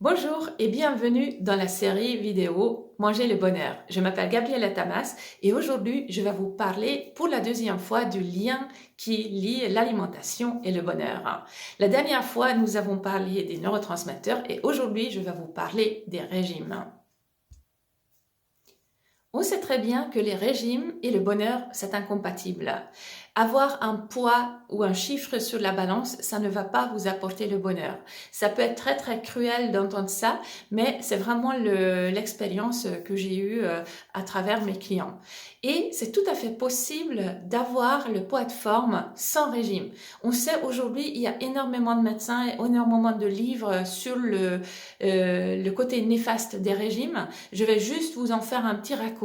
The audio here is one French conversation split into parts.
Bonjour et bienvenue dans la série vidéo Manger le bonheur. Je m'appelle Gabriela Tamas et aujourd'hui je vais vous parler pour la deuxième fois du lien qui lie l'alimentation et le bonheur. La dernière fois nous avons parlé des neurotransmetteurs et aujourd'hui je vais vous parler des régimes. On sait très bien que les régimes et le bonheur, c'est incompatible. Avoir un poids ou un chiffre sur la balance, ça ne va pas vous apporter le bonheur. Ça peut être très très cruel d'entendre ça, mais c'est vraiment l'expérience que j'ai eue à travers mes clients. Et c'est tout à fait possible d'avoir le poids de forme sans régime. On sait aujourd'hui, il y a énormément de médecins et énormément de livres sur le côté néfaste des régimes. Je vais juste vous en faire un petit raccourci.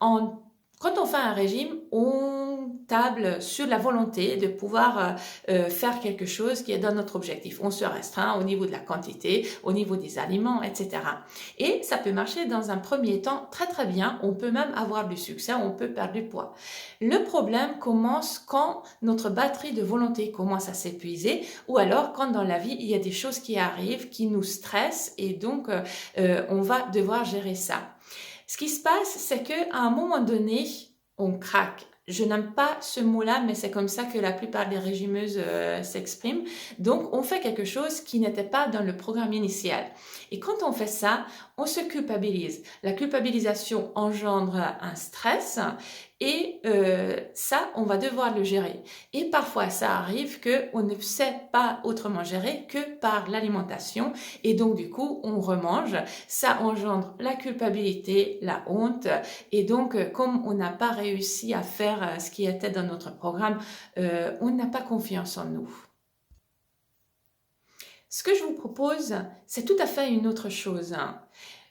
Quand on fait un régime, on table sur la volonté de pouvoir faire quelque chose qui est dans notre objectif. On se restreint au niveau de la quantité, au niveau des aliments, etc. Et ça peut marcher dans un premier temps très très bien. On peut même avoir du succès, on peut perdre du poids. Le problème commence quand notre batterie de volonté commence à s'épuiser ou alors quand dans la vie, il y a des choses qui arrivent, qui nous stressent et donc on va devoir gérer ça. Ce qui se passe, c'est qu'à un moment donné, on craque. Je n'aime pas ce mot-là, mais c'est comme ça que la plupart des régimeuses s'expriment. Donc, on fait quelque chose qui n'était pas dans le programme initial. Et quand on fait ça, on se culpabilise. La culpabilisation engendre un stress et ça, on va devoir le gérer. Et parfois, ça arrive qu'on ne sait pas autrement gérer que par l'alimentation. Et donc, du coup, on remange. Ça engendre la culpabilité, la honte. Et donc, comme on n'a pas réussi à faire ce qui était dans notre programme, on n'a pas confiance en nous. Ce que je vous propose, c'est tout à fait une autre chose.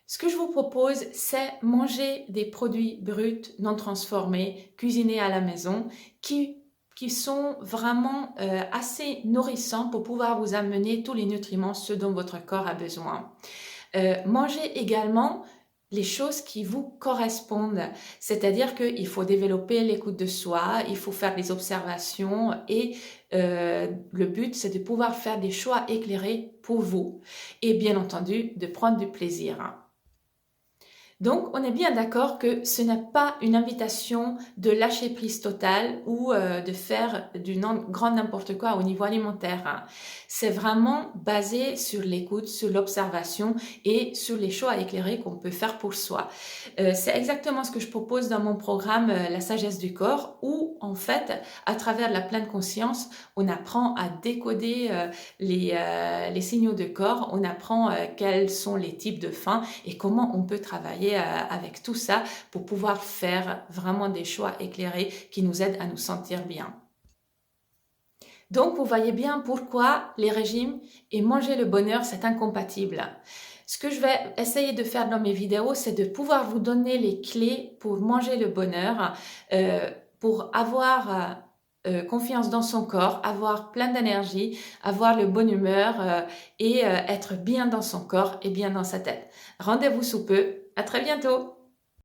Ce que je vous propose, c'est manger des produits bruts, non transformés, cuisinés à la maison, qui sont vraiment assez nourrissants pour pouvoir vous amener tous les nutriments, ce dont votre corps a besoin. Mangez également les choses qui vous correspondent, c'est-à-dire qu'il faut développer l'écoute de soi, il faut faire des observations et le but c'est de pouvoir faire des choix éclairés pour vous et bien entendu de prendre du plaisir. Donc, on est bien d'accord que ce n'est pas une invitation de lâcher prise totale ou de faire du grand n'importe quoi au niveau alimentaire. C'est vraiment basé sur l'écoute, sur l'observation et sur les choix éclairés qu'on peut faire pour soi. C'est exactement ce que je propose dans mon programme La sagesse du corps où, en fait, à travers la pleine conscience, on apprend à décoder les signaux de corps, on apprend quels sont les types de faim et comment on peut travailler avec tout ça pour pouvoir faire vraiment des choix éclairés qui nous aident à nous sentir bien. Donc, vous voyez bien pourquoi les régimes et manger le bonheur, c'est incompatible. Ce que je vais essayer de faire dans mes vidéos, c'est de pouvoir vous donner les clés pour manger le bonheur, pour avoir confiance dans son corps, avoir plein d'énergie, avoir le bonne humeur et être bien dans son corps et bien dans sa tête. Rendez-vous sous peu. À très bientôt.